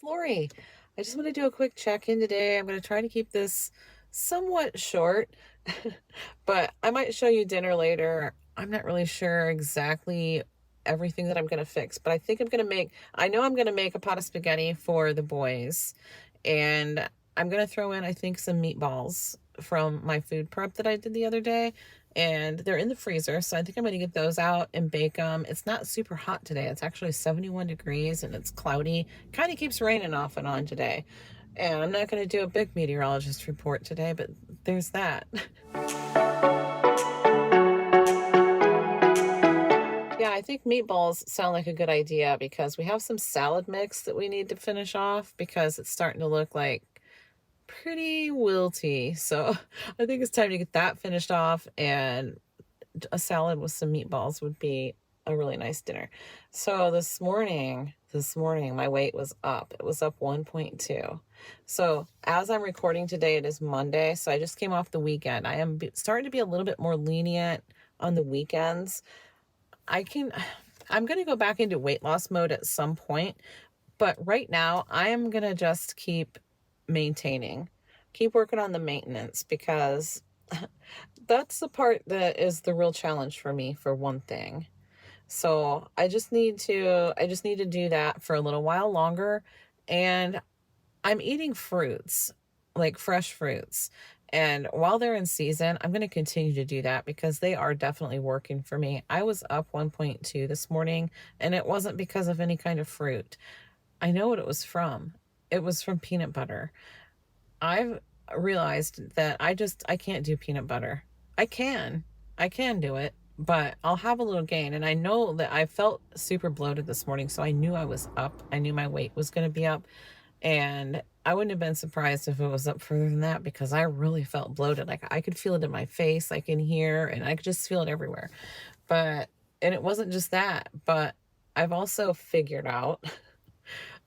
it's Lori. I just want to do a quick check-in today. I'm going to try to keep this somewhat short, but I might show you dinner later. I'm not really sure exactly everything that I'm going to fix, but I think I know I'm going to make a pot of spaghetti for the boys, and I'm going to throw in, I think, some meatballs from my food prep that I did the other day, and they're in the freezer, so I think I'm going to get those out and bake them. It's not super hot today. It's actually 71 degrees and it's cloudy. Kind of keeps raining off and on today. And I'm not going to do a big meteorologist report today, but there's that. Yeah, I think meatballs sound like a good idea because we have some salad mix that we need to finish off because it's starting to look like pretty wilty. So I think it's time to get that finished off, and a salad with some meatballs would be a really nice dinner. So this morning, my weight was up. It was up 1.2. So as I'm recording today, it is Monday. So I just came off the weekend. I am starting to be a little bit more lenient on the weekends. I'm going to go back into weight loss mode at some point, but right now I am going to just keep working on the maintenance, because that's the part that is the real challenge for me, for one thing. So I just need to do that for a little while longer. And I'm eating fruits, like fresh fruits. And while they're in season, I'm going to continue to do that because they are definitely working for me. I was up 1.2 this morning, and it wasn't because of any kind of fruit. I know what it was from. It was from peanut butter. I've realized that I can't do peanut butter. I can do it, but I'll have a little gain. And I know that I felt super bloated this morning, so I knew I was up. I knew my weight was going to be up, and I wouldn't have been surprised if it was up further than that, because I really felt bloated. Like I could feel it in my face, like in here, and I could just feel it everywhere. And it wasn't just that, but I've also figured out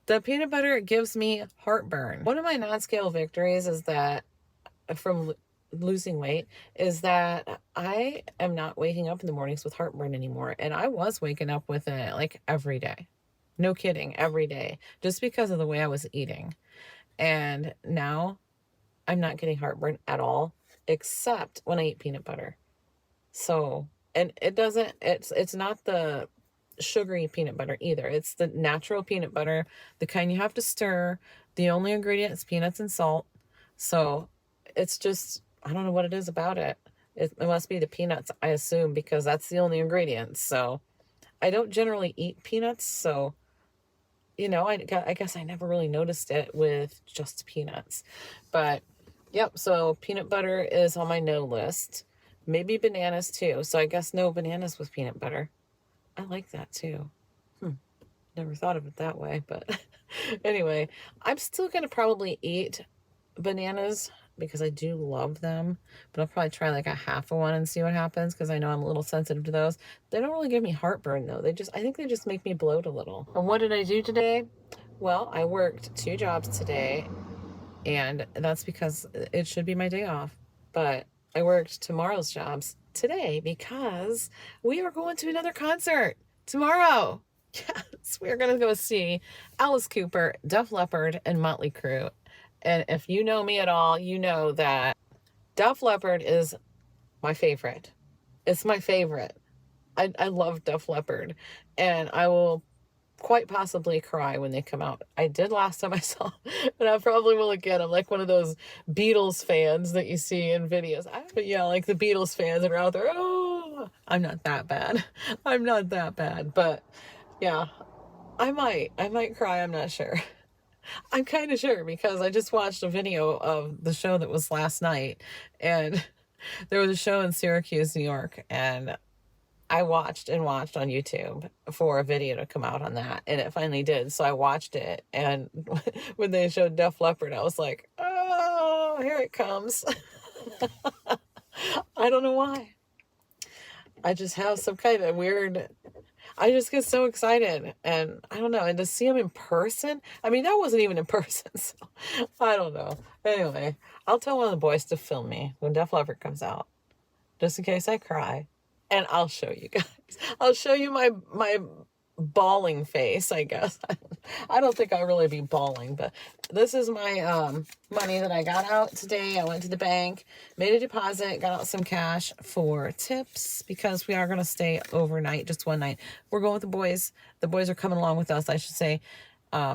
the peanut butter gives me heartburn. One of my non-scale victories is that from losing weight is that I am not waking up in the mornings with heartburn anymore. And I was waking up with it like every day. No kidding, every day, just because of the way I was eating. And now I'm not getting heartburn at all, except when I eat peanut butter. So, and it's not the sugary peanut butter either. It's the natural peanut butter, the kind you have to stir. The only ingredient is peanuts and salt. So it's just, I don't know what it is about it. It must be the peanuts, I assume, because that's the only ingredient. So I don't generally eat peanuts. So, I guess I never really noticed it with just peanuts. But yep, so peanut butter is on my no list. Maybe bananas too. So I guess no bananas with peanut butter. I like that too. Never thought of it that way, but anyway, I'm still going to probably eat bananas because I do love them, but I'll probably try like a half of one and see what happens, because I know I'm a little sensitive to those. They don't really give me heartburn though. I think they just make me bloat a little. And what did I do today? Well, I worked 2 jobs today, and that's because it should be my day off, but I worked tomorrow's jobs today because we are going to another concert tomorrow. Yes, we're going to go see Alice Cooper, Def Leppard, and Motley Crue. And if you know me at all, you know that Def Leppard is my favorite. It's my favorite. I love Def Leppard, and I will quite possibly cry when they come out. I did last time I saw them, and I probably will again. I'm like one of those Beatles fans that you see in videos. But yeah, like the Beatles fans that are out there. Oh, I'm not that bad. I'm not that bad, but yeah, I might cry. I'm not sure. I'm kind of sure because I just watched a video of the show that was last night, and there was a show in Syracuse, New York, and I watched and watched on YouTube for a video to come out on that, and it finally did. So I watched it, and when they showed Def Leppard, I was like, oh, here it comes. I don't know why. I just have some kind of weird, I just get so excited, and I don't know. And to see him in person, I mean, that wasn't even in person, so I don't know. Anyway, I'll tell one of the boys to film me when Def Leppard comes out, just in case I cry, and I'll show you guys. I'll show you my bawling face, I guess. I don't think I'll really be bawling, but this is my money that I got out today. I went to the bank, made a deposit, got out some cash for tips because we are going to stay overnight, just one night. We're going with the boys. The boys are coming along with us, I should say.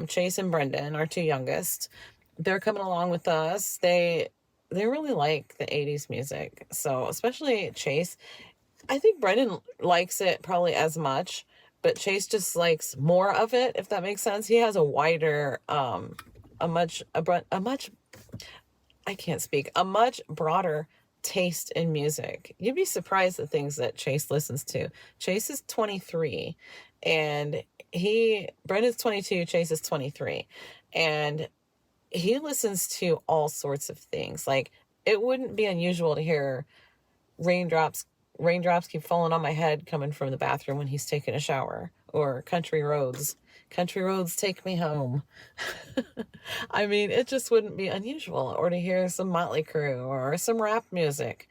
Chase and Brendan, our two youngest, they're coming along with us. They really like the 80s music. So especially Chase. I think Brendan likes it probably as much, but Chase just likes more of it, if that makes sense. He has a wider, a much broader taste in music. You'd be surprised the things that Chase listens to. Chase is 23 and Brendan's 22, Chase is 23. And he listens to all sorts of things. Like, it wouldn't be unusual to hear raindrops keep falling on my head coming from the bathroom when he's taking a shower, or country roads take me home. I mean, it just wouldn't be unusual. Or to hear some Motley Crue or some rap music,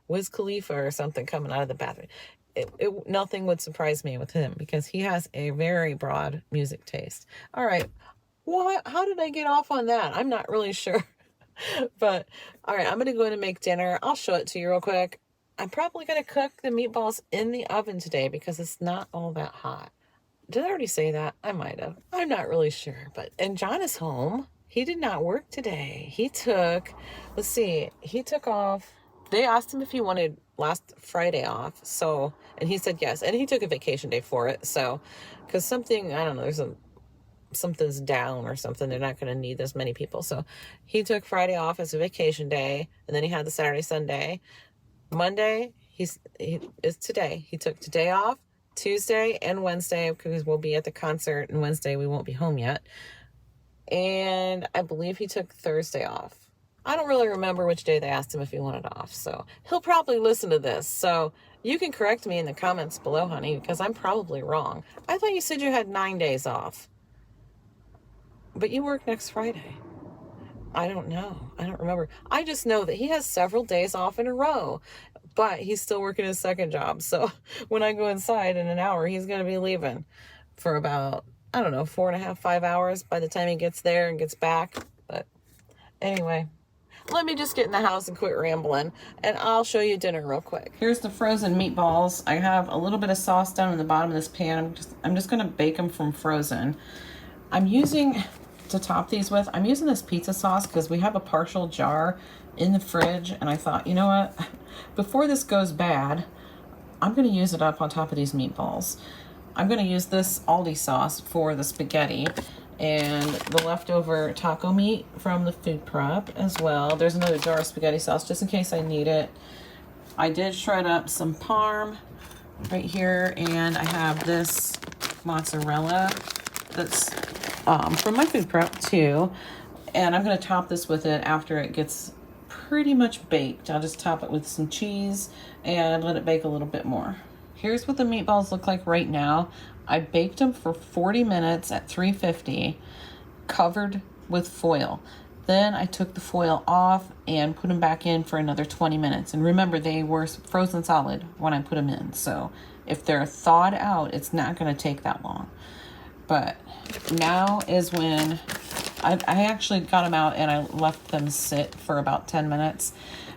Wiz Khalifa or something coming out of the bathroom. Nothing would surprise me with him because he has a very broad music taste. All right, how did I get off on that? I'm not really sure. But all right, I'm gonna go in and make dinner. I'll show it to you real quick. I'm probably gonna cook the meatballs in the oven today because it's not all that hot. Did I already say that? I might have. I'm not really sure. And John is home. He did not work today. He took off. They asked him if he wanted last Friday off. And he said yes. And he took a vacation day for it. So, because something, I don't know, something's down or something, they're not going to need this many people. So he took Friday off as a vacation day, and then he had the Saturday, Sunday. Monday, it's today. He took today off, Tuesday and Wednesday, because we'll be at the concert, and Wednesday we won't be home yet. And I believe he took Thursday off. I don't really remember which day they asked him if he wanted off, so he'll probably listen to this. So you can correct me in the comments below, honey, because I'm probably wrong. I thought you said you had 9 days off. But you work next Friday. I don't know. I don't remember. I just know that he has several days off in a row, but he's still working his second job. So when I go inside in an hour, he's going to be leaving for about, 4.5, 5 hours by the time he gets there and gets back. But anyway, let me just get in the house and quit rambling, and I'll show you dinner real quick. Here's the frozen meatballs. I have a little bit of sauce down in the bottom of this pan. I'm just going to bake them from frozen. To top these with, I'm using this pizza sauce because we have a partial jar in the fridge, and I thought, you know what, before this goes bad, I'm going to use it up on top of these meatballs. I'm going to use this Aldi sauce for the spaghetti and the leftover taco meat from the food prep as well. There's another jar of spaghetti sauce just in case I need it. I did shred up some parm right here, and I have this mozzarella that's from my food prep too, and I'm going to top this with it after it gets pretty much baked. I'll just top it with some cheese and let it bake a little bit more. Here's what the meatballs look like right now. I baked them for 40 minutes at 350, covered with foil. Then I took the foil off and put them back in for another 20 minutes. And remember, they were frozen solid when I put them in, so if they're thawed out, it's not going to take that long. But now is when I actually got them out and I left them sit for about 10 minutes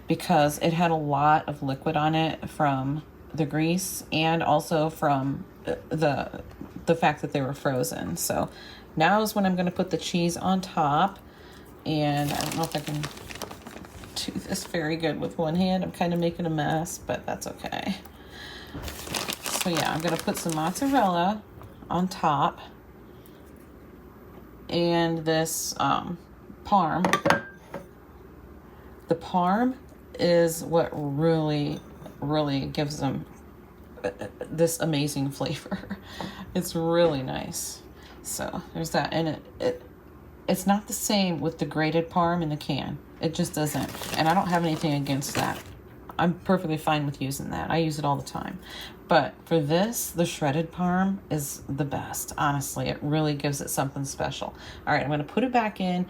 because it had a lot of liquid on it from the grease and also from the fact that they were frozen. So now is when I'm going to put the cheese on top, and I don't know if I can do this very good with one hand. I'm kind of making a mess, but that's okay. So yeah, I'm going to put some mozzarella on top and this parm. The parm is what really gives them this amazing flavor. It's really nice. So there's that. And it's not the same with the grated parm in the can. It just doesn't. And I don't have anything against that. I'm perfectly fine with using that. I use it all the time. But for this, the shredded parm is the best. Honestly, it really gives it something special. All right, I'm going to put it back in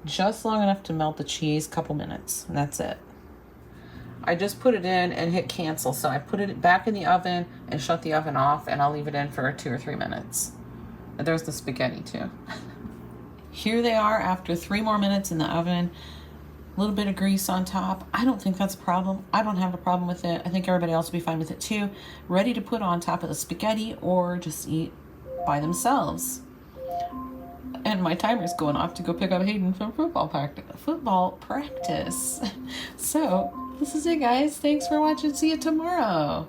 just long enough to melt the cheese, couple minutes, and that's it. I just put it in and hit cancel. So I put it back in the oven and shut the oven off, and I'll leave it in for 2 or 3 minutes. And there's the spaghetti too. Here they are after 3 more minutes in the oven. A little bit of grease on top. I don't think that's a problem. I don't have a problem with it. I think everybody else will be fine with it too. Ready to put on top of the spaghetti or just eat by themselves. And my timer's going off to go pick up Hayden from football practice. So, this is it, guys. Thanks for watching. See you tomorrow.